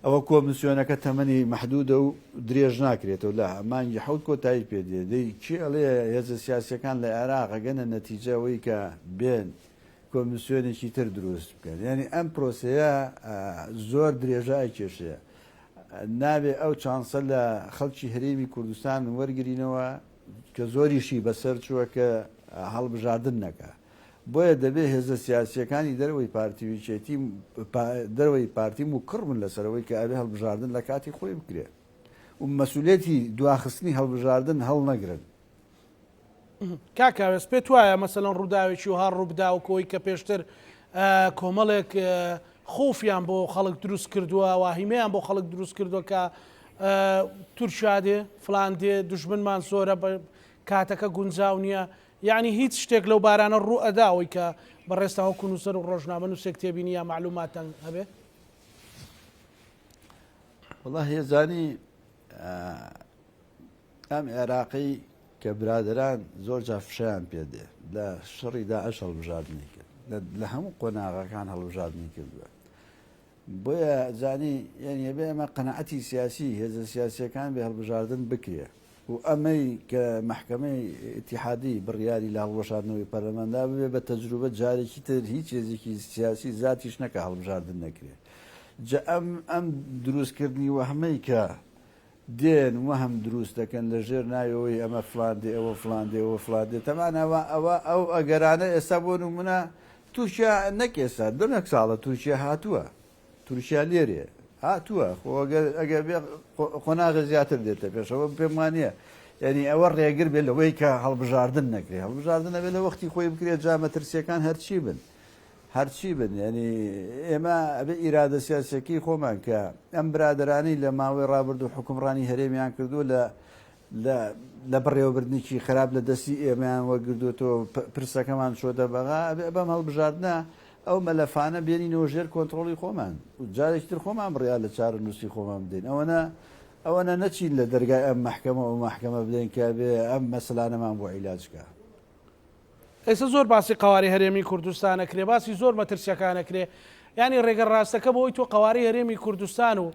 ئەوە کۆمیسیۆنەکە تەمەنی مەحدودە و درێژ ناکرێتەوە لە مانگی حەوت کۆتایی پێدێ دەی چی ئەڵێ هێزە سیاسیەکان لە عێراق ئەگەنە نەتیجەوەی کە بێن کۆمیسیۆنێکی تر دروست بکەن ینی ئەم پرۆسەیە زۆر درێژای کێشەیە نابێ ئەو چانسە لە خەڵکی هەرێمی کوردستان وەرگرینەوە کە زۆریشی بەسەر چووە کە هەڵبژاردن نەکە بۆیە دەبێت هێزە سیاسیەکانی دەروەوەی پارتیویچێتی دەروەوەی پارتیم و کڕبن لەسەرەوەی کە ئەبێ هەڵبژاردن لە کاتی خۆی بکرێت و مەسئولێتی دواخستنی هەڵبژاردن هەڵ نەگرن. کاکاوێز پێت وایە مەسەلەن ڕووداوێکی و هەر ڕووبداوکەوەی کە پێشتر کۆمەڵێک خۆفیان بۆ خەڵک دروست کردووە واهیمەیان بۆ خەڵک دروست کردووە کە تورکادێ فلاندێ دوژمنمان زۆرە بە کاتەکە گونجاو نییە یعنی هیچ شتێک لەو بارانە ڕوو ئەداەوەی کە بەڕێستاوە کونووسەر و ڕۆژنامە نووسێک کتێبینی یا معلوماتان هەبێ. وەڵا هێزانی ئەم عێراقی کە برادران زۆر جا فشیان پێدێ لە شەڕی داعش هەڵبژاردنی کرد لە هەموو قۆناغەکان هەڵبژاردنی کردووە بۆیە زانی یعنی بێ ئەمە قەنەعەتی سیاسی هێزە سیاسیەکان بێ هەڵبژاردن بکرێ و ئەمەی کە محکەمەی ئیتیحادی بڕیاری لە هەڵبژاردنەوەی پەرلەماندا ببێ بە تەجروبە جارێکی تر هیچ هێزێکی سیاسی زاتیش نەکە هەڵبژاردن نەکرێت جا ئەم دروستکردنی وەهمەی کە دێن وەهم دروست دەکەن لە ژێر ناوەوەی ئەمە فلاندێ ئەوە فلاندێ ئەوە فلادێ تەمانەوە ئەو ئەگەرانە ئێستا بۆ نمونە تووشیا نەکێستا دەنەک ساڵە تورکیا هاتووە تورکیا لێرێ هاتووە ئەگەر بێ خۆناغە زیاتر دێتە پێشەوە پێم وانە یعنی ئەوە ڕێگر بێت لەوەی کە هەڵبژاردن نەکرێت هەڵبژاردن نەبێت لە وەختی خۆی بکرێت جا مەترسیەکان هەرچی بن هەرچی بن ینی ئێمە ئەبێ ئیرادە سیاسەکەی خۆمان کە ئەم برادرانی لە ماوەی ڕابردوو حکومڕانی هەرێمیان کردو لە بڕێوەبردنێکی خراپ لە دەستی ئێمەیان وەگردوێتەوە پرسەکەمان چۆدە بەغا بەم هەڵبژاردنە ئەو مەلەفانە بێنینەوە ژێر کۆنتترۆلی خۆمان و جارێکتر خۆمان بڕیا لە چارە نووسی خۆمان بدەین ئەوەنە نەچین لە دەرگای ئەم محکەمە و محکەمە بدەین کە بێ ئەم مەسلانەمان بۆ عیلاجکە. ئێستا زۆر باسی قواری هەرێمی کوردستانەکرێ باسی زۆر مەترسیەکانەکرێ ینی ڕێگە ڕاستەکە بۆی تۆ قواری هەرێمی کوردستان و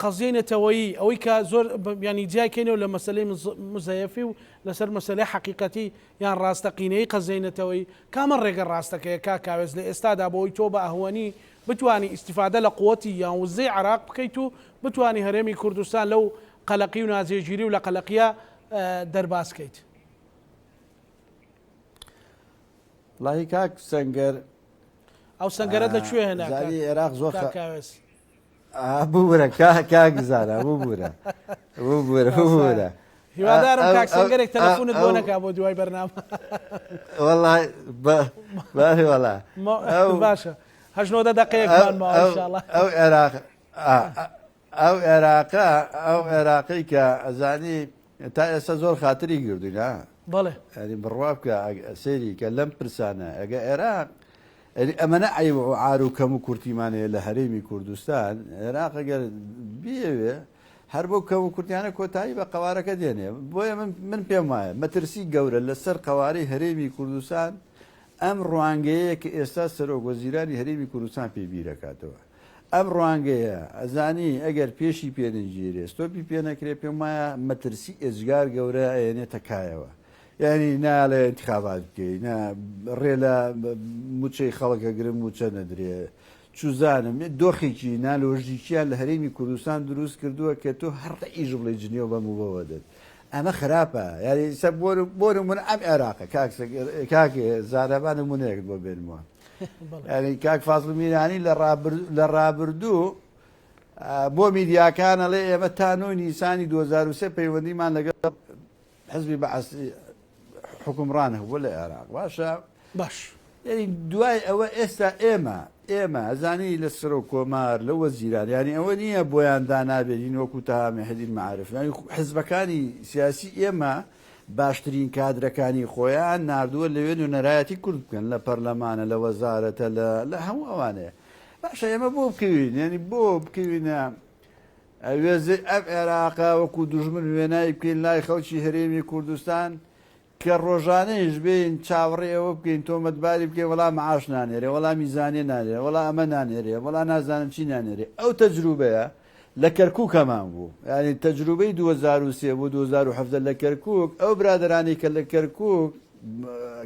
قەزیەی نەتەوەیی ئەوەی کە زۆر ینی جیاکەینەوە لە مەسلەی مزەیەفی و لەسەر مەسلەی حەقیقەتی یان ڕاستەقینەی قەزیەی نەتەوەیی کامە ڕێگە ڕاستەکەیە کاوێز لە ئێستادا بۆی تۆ بە ئەهوەنی بتوانی ئیسیفادە لە قووەتی یان وزەی عراق بکەیت و بتوانی هەرێمی کوردستان لەو قەلەقی و نازێژیری و لە قەلەقیە دەرباسکەیت. وڵاهی کاک سەنگەر ئەو سەنگەرە لەکوێ هێنا عێراق زۆر کاوێز بورە کاگزانە بورە هیوادارم کاک سەنگەرێک تەلەفۆنت بۆ نەکا بۆ دوای بەرنامە وەڵای وەڵا باشە 8 دقەیەکمان ماوە ئینشاڵڵا ئەو عێراقی کە ئەزانی تا ئێستا زۆر خاتری گردوینە بەڵێ ئەنی بڕوا بکە سەیری کە لەم پرسانە ئەگە عێراق ئەمەە عیب و عار و کەم و کورتیمانەیە لە هەرێمی کوردستان عێراق ئەگەر بێوێ هەر بۆ کەم و کورتیانە کۆتایی بە قوارەکە دێنێ بۆیە من پێم وایە مەترسی گەورە لەسەر قوارەی هەرێمی کوردستان ئەم ڕوانگەیە کە ئێستا سەرۆکوەزیرانی هەرێمی کوردستان پێبیرەکاتەوە ئەم ڕوانگەیە ئەزانی ئەگەر پێشی پێنەگیرێ ستۆپی پێنەکرێ پێم وایە مەترسی ئێجگار گەورە ئەێنێتە کایەوە یعنی ناڵێ انتخابات بکەین ڕێ لە موچەی خەڵکە گرم موچە نەدرێ چوزانم دۆخێکی نالۆژیکیان لە هەرێمی کوردستان دروست کردووە کە تۆ هەرقە ئیژ بڵێ جنێو بەم و بەوە دێت ئەمە خراپە یاری بۆ نمونە ئەم عێراقە کاکێ زارەبان نمونەیەک بۆ بێنمەوە ینی کاک فازڵ میرانی لە ڕابردوو بۆ میدیاکانە لێ ئێمە تا 9 نیسانی 2023 پەیوەندیمان لەگەڵ حزبی بەعسی حکومڕان هەبووە لە عێراق باشە باش ینی دوای ئەوە ئێستا ئێمە ئەزانی لە سەر و کۆمار لە وەزیران ینی ئەوە نییە بۆیان دانابێتین وەکو تا مەهدی معرف ینی حزبەکانی سیاسی ئێمە باشترین کادرەکانی خۆیان نردووە لەوێ نوێنەرایەتی کورد بکەن لە پەرلەمانە لە وەزارەتە لە هەموو ئەوانەیە باشە ئێمە بۆ بکەوین ینی بۆ بکەوینە ئەوێزێ ئەم عێراقا وەکو دوژمن وێنایی بکەین لای خەڵکی هەرێمی کوردستان کە ڕۆژانەیش بین چاوەڕێ ئەوە بکەین تۆمەتباری بکەین وەڵام معاش نانێرێ وەڵام میزانێ نانێرێ وەڵام ئەمە نانێرێ وەڵام نازانم چی نانێرێ ئەو تەجروبەیە لە کەرکووکەمان بوو ینی تەجروبەی 2023 بۆ 2017 لە کەرکووک ئەو برادرانی کە لە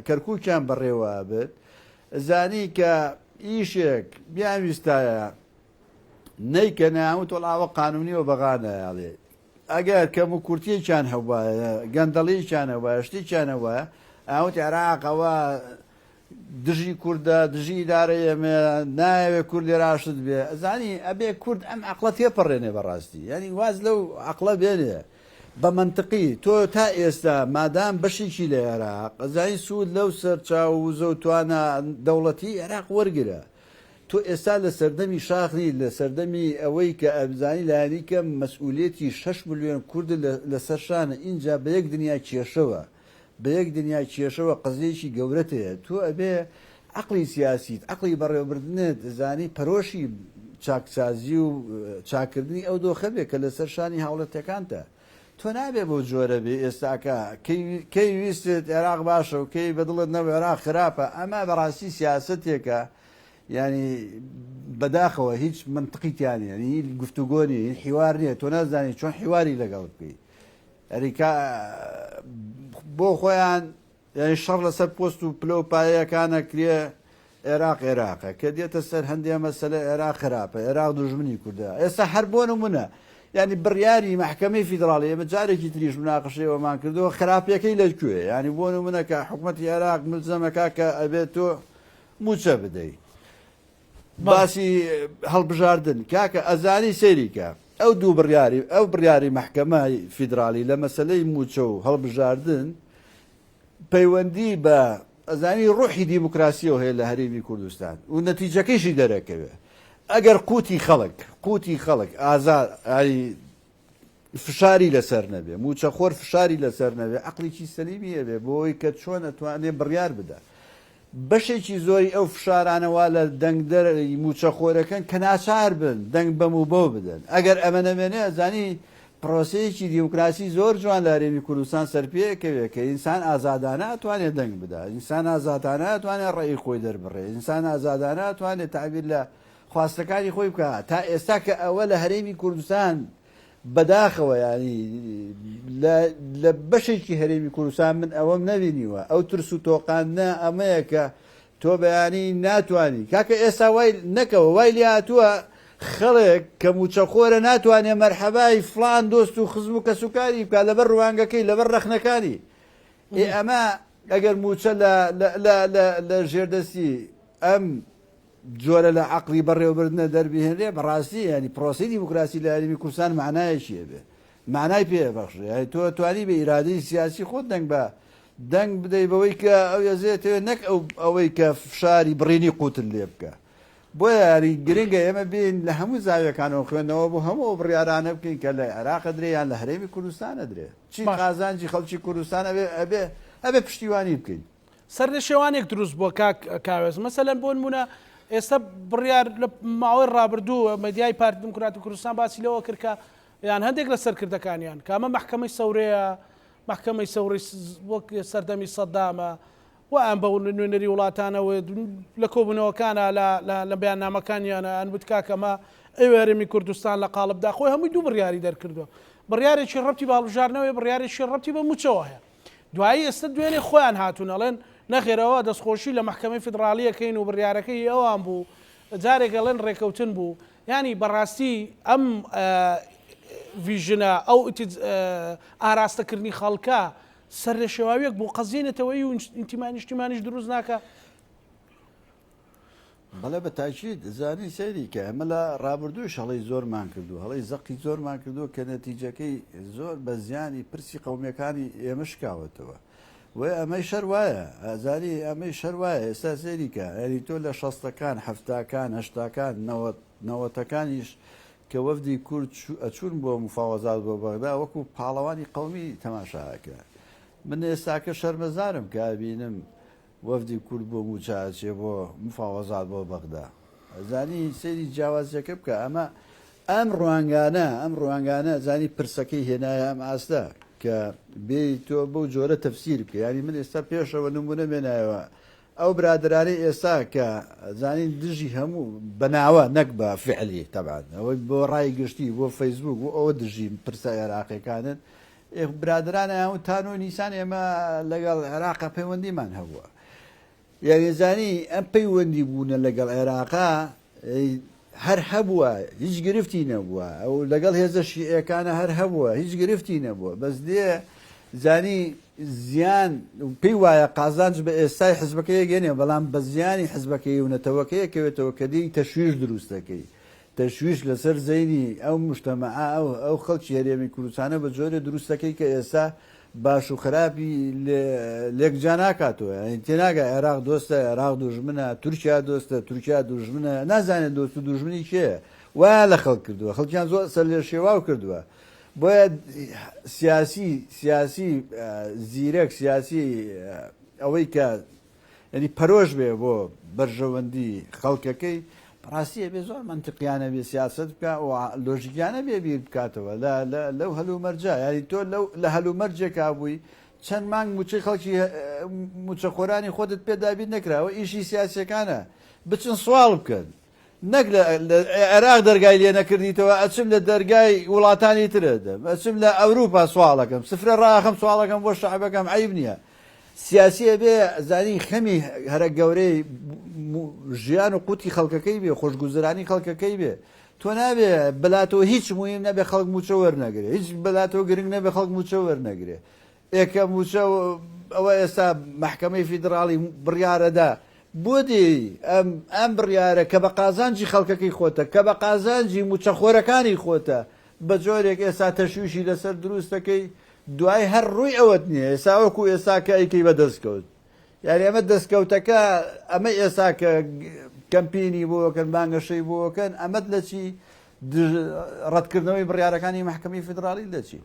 کەرکووکیان بەڕێوە بێت زانی کە ئیشێک بیانویستایە نەیکە ناوت وەڵاوە قانونیەوە بەغانەیاڵێ ئەگەر کەم و کورتیەکیان هەبواە گەندەڵییان هەبواە شتێکیان هەبواە ئاوت عێراقەوە دژی کووردە دژی ئیدارە ئێمە ناوێت کورد لێ ڕاشت بێ ئەزانی ئەبێ کورد ئەم عەقڵە تێپەڕێنێ بەڕاستی ینی واز لەو عەقڵە بێنێ بە منطقی تۆ تا ئێستا مادام بەشێکی لە عێراق ئەزانی سوود لەو سەرچاو و وزە و توانە دەوڵەتی عێراق وەرگرە تۆ ئێستا لە سەردەمی شاخنی لە سەردەمی ئەوەی کە ئەبزانی لایەنی کە مەسئولێتی 6 ملیۆن کورد لەسەر شانە اینجا بە یەک دنیا کێشەوە بە یەک دنیا کێشەوە قزێکی گەورەتەیە تۆ ئەبێ عەقڵی سیاسیت عەقڵی بەڕێوەبردنت زانی پەرۆشی چاکسازی و چاکردنی ئەو دۆخە بێ کە لەسەر شانی هاوڵەتەکانتە تۆ نابێ بۆ جۆرە بێ ئێستاکە کەی ویستت عێراق باشە و کەی بەدڵت نەوە عێراق خراپە ئەمە بەڕاستی سیاسەتێکە ینی بەداخەوە هیچ منطقیتیانی ینی گفتوگۆنی حیوار نییە تۆ نازانی چۆن حیواری لەگەڵ بکەی ئەریکا بۆ خۆیان یعنی شەڕ لەسەر پۆست و پلە و پایەکانە کرێ عێراقە کە دێتە سەر هەندێک مەسەلە عێراق خراپە عێراق دوژمنی کوردە ئێستا هەر بۆ نمونە ینی بڕیاری محکەمەی فیدراڵی ئێمە جارێکی تریش مناقەشەوەمان کردەوە خراپیەکەی لەکوێ ینی بۆ نمونە کە حکوومەتی عێراق ملزەمەکە کە ئەبێت تۆ موچە بدەیت باسی هەڵبژاردن کاکە ئەزانی سەیریکە ئەو دوو بڕیاری محکەمەی فیدراڵی لە مەسلەی موچە و هەڵبژاردن پەیوەندی بە ئەزانی ڕوحی دیموکراسیەوە هەیە لە هەرێمی کوردستان و نەتیجەکەیشی دەرەکەوێت ئەگەر قوتی خەڵک ئازار فشاری لەسەر نەبێ موچەخۆر فشاری لەسەر نەبێ عەقڵێکی سەلیمی هەبێ بۆی کە چۆن ئەتوانێت بڕیار بدە بەشێکی زۆری ئەو فشارانەوە لە دەنگدەر موچەخۆرەکەن کە ناچار بن دەنگ بەم و بۆ بدەن ئەگەر ئەمە نەمێنێ ئەزانی پرۆسەیەکی دیموکراسی زۆر جوان لە هەرێمی کوردستان سەرپێکەوێت کە ئینسان ئازادانە ئەتوانێت دەنگ بدە ئینسان ئازادانە ئەتوانێت ڕێی خۆی دەربڕێ ئینسان ئازادانە ئەتوانێت تعبیر لە خواستەکانی خۆی بکە تا ئێستا کە ئەوە لە هەرێمی کوردستان بەداخەوە ینی لە بەشێکی هەرێمی کوردستان من ئەوەم نەبینیوە ئەو ترس و تۆقانە ئەمەیە کە تۆ بەیانی ناتوانانی کاکە ئێستا وای نەکەوە وای لێ هاتووە خەڵێک کە موچەخۆرە ناتوانێت مەرحەبای فلان دۆست و خزم و کەسوکاری بکات لەبەر ڕوانگەکەی لەبەر ڕەخنەکانی ئەمە ئەگەر موچە لە ژێردەستی ئەم جۆرە لە عەقڵی بەڕێوەبردنە دەربهێنرێ بەڕاستی ینی پرۆسی دیموکراسی لە هەرێمی کوردستان معنایەکی هەبێ معنای پێبەخشێ تۆ توانی بە ئیرادەی سیاسی خۆت دەنگ بدەی بەوەی کە ئەو یەزێتەوە نەک ئەوەی کە فشاری بڕینی قوتل لێ بکە بۆیە یاری گرنگە ئێمە بین لە هەموو زاویەکانەوە خوێندنەوە بۆ هەموو بڕیارانە بکەین کە لە عێراق درێ یان لە هەرێمی کوردستانە درێ چی قازانجی خەڵکی کوردستان ئەبێ پشتیوانی بکەین سەر لە شێوانێک دروست بۆ کاوێز مەسەلەن بۆ نمونە ئێستا بڕیار لە ماوەی ڕابردوو مەدیای پارتی دموکراتی کوردستان باسی لەوە کرد کە یان هەندێک لە سەرکردەکانیان کامە محکەمەی سەورەیە محکەمەی سەوری وەک سەردەمی سەدامە و ئەم بە نوێنەری وڵاتانەوە لە کۆبوونەوەکانە لە بەیاننامەکانیانە ئەن بوت کاکەمە ئەوێ هەرێمی کوردستان لە قاڵبدا خۆی هەمووی دوو بڕیاری دەرکردووە بڕیارێکی ڕەبتی بە هەڵبژاردنەوە بڕیارێکی ڕەبتی بە موچەوە هەیە دوایی ئێستا دوێنێ خۆیان هاتوون ئەڵێن نەخێرەوە دەستخۆشی لە محکەمەی فیدراڵیەکەین و بڕیارەکەی ئەوان بوو جارێک ئەڵێن ڕێکەوتن بوو ینی بەڕاستی ئەم ڤیژنە ئەو ئاراستەکردنی خەڵکە سەر لە شێواویەک بۆ قەزیێنێتەوەی و نیشتیمانیش دروست ناکە بەڵێ بە تاکید زانی سەیری کە ئەمە لە ڕابردووش هەڵی زۆرمان کردو هەڵی زەقی زۆرمان کردو کە نەتیجەکەی زۆر بە زیانی پرسی قەومیەکانی ئێمە شکاوەتەوە وێ ئەمەی شەر وایە ئازاری ئەمەی شەر وایە ئێستا سێریکە ئەری تۆ لە شەستەکان هەفتاکان هەشتاکان نەوەتەکانیش کە وەفدی کورد ئەچوون بۆ مفاوەزات بۆ بەغدا وەکو پاڵەوانی قەومی تەماشاکە من ئێستاکە شەرمەزارم کە بینم وەفدی کورد بۆ موچاچێ بۆ مفاوەزات بۆ بەغدا زانی سەیری جیاوازیەکە بکە ئەم ڕوانگانە زانی پرسەکەی هێنایە ئەم ئاستا کە بێ تۆ بەو جۆرە تەفسیر بکە ینی من ئێستا پێشەوە نمونە مێنایەوە ئەو برادرانەی ئێستا کە زانین دژی هەموو بەناوە نەک بە فعلی تەبعات ئەوەی بۆ ڕای گشتی بۆ فەیسبوک و ئەوە دژی پرسە عێراقیەکانن برادرانە هەموو تان و نیسان ئێمە لەگەڵ عێراقا پەیوەندیمان هەبووە یاریزانی ئەم پەیوەندی بوونە لەگەڵ عێراقا هەر هەبووە هیچ گرفتی نەبووە ئەو لەگەڵ هێزە شیعەکانە هەر هەبووە هیچ گرفتی نەبووە بەس دێ زانی زیان پێی وایە قازانج بە ئێستای حزبەکەی گەێنێ بەڵام بە زیانی حزبەکەی و نەتەوەکەیەکەوێتەوە کە دی تەشویش دروستەکەی تەشویش لەسەر زەینی ئەو مشتەمەعا ئەو خەڵکی هەرێمی کوردستانە بە جۆرە دروستەکەی کە ئێستا باش و خراپی لێکجا ناکاتەوە تێناگە عێراق دۆستە عێراق دوژمنە تورکیا دۆستە تورکیا دوژمنە نازانێت دۆست و دوژمنی کێ وایە لە خەڵک کردووە خەڵکیان زۆر سەر لێ شێواو کردووە بۆیە سیاسی زیرەک سیاسی ئەوەی کە ینی پەرۆژ بێ بۆ بەرژەوەندی خەڵکەکەی ڕاستیە بێ زۆر منتقیانە بێ سیاست بکە و لۆژیکیانە بێ بیر بکاتەوە لەو هەلومەرجە ینی تۆ لە هەلومەرجێکا بووی چەند مانگ موچەی خەڵکی موچەخۆرانی خۆتت پێدابین نەکراوە ئیشی سیاسەکانە بچن سوال بکەن نەک لە عێراق دەرگای لێ نەکردیتەوە ئەچم لە دەرگای وڵاتانی ترەدەم ئەچم لە ئەوروپا سوالەکەم سفرە ڕاخەم سوالەکەم بۆ شەعبەکەم عیب نییە سیاسیە بێ زانی خەمی هەرە گەورەی ژیان و قوتی خەڵکەکەی بێ خۆشگوزرانی خەڵکەکەی بێ تۆ نابێ بەلاتەوە هیچ مهم نەبێ خەڵک موچە وەرنەگرێ هیچ بەلاتەوە گرنگ نەبێ خەڵک موچە وەرنەگرێ ئێکە موچە ئەوە ئێستا محکەمەی فیدراڵی بڕیارەدا بۆ دێ ئەم بڕیارە کە بە قازانجی خەڵکەکەی خۆتە کە بە قازانجی موچەخۆرەکانی خۆتە بە جۆرێک ئێستا تەشویشی لەسەر دروستەکەی دوای هەر ڕووی ئەوەت نییە ئێستا وەکو ئێستا کە ئەیکەی بەدەستکەوت یاری ئەمە دەستکەوتەکە ئەمە ئێستا کە کەمپینی بۆکەن بانگەشەی بۆکەن ئەمەد لە چی ڕەتکردنەوەی بڕیارەکانی محکەمی فدرالی لە چی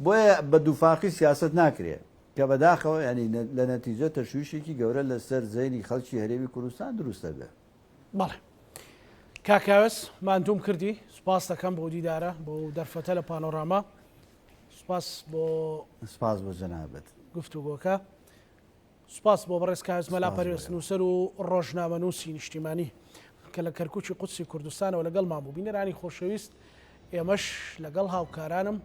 بۆیە بە دووفاقی سیاست ناکرێت کە بەداخەوە ینی لە نەتیجە تەشویشێکی گەورە لەسەر زەینی خەڵکی هەرێمی کوردستان دروستە بێت. بەڵێ کاکاوس ماندوم کردی سوپاس دەکەم بۆ دیدارە بۆ دەرفەتە لە پانۆراما سوپاس بۆ جەنابەت گفتوگۆکە سوپاس بۆ بەڕێز کاوس مەلا پەروێز نووسەر و ڕۆژنامەنووسی نیشتیمانی کە لە کەرکووکی قودسی کوردستانەوە لەگەڵمان بوو بینەرانی خۆشەویست ئێمەش لەگەڵ هاوکارانم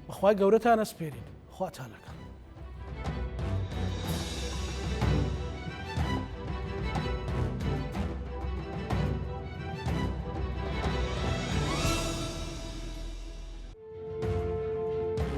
بەخوای گەورەتان ئەسپێرین خواتان لەگەڵ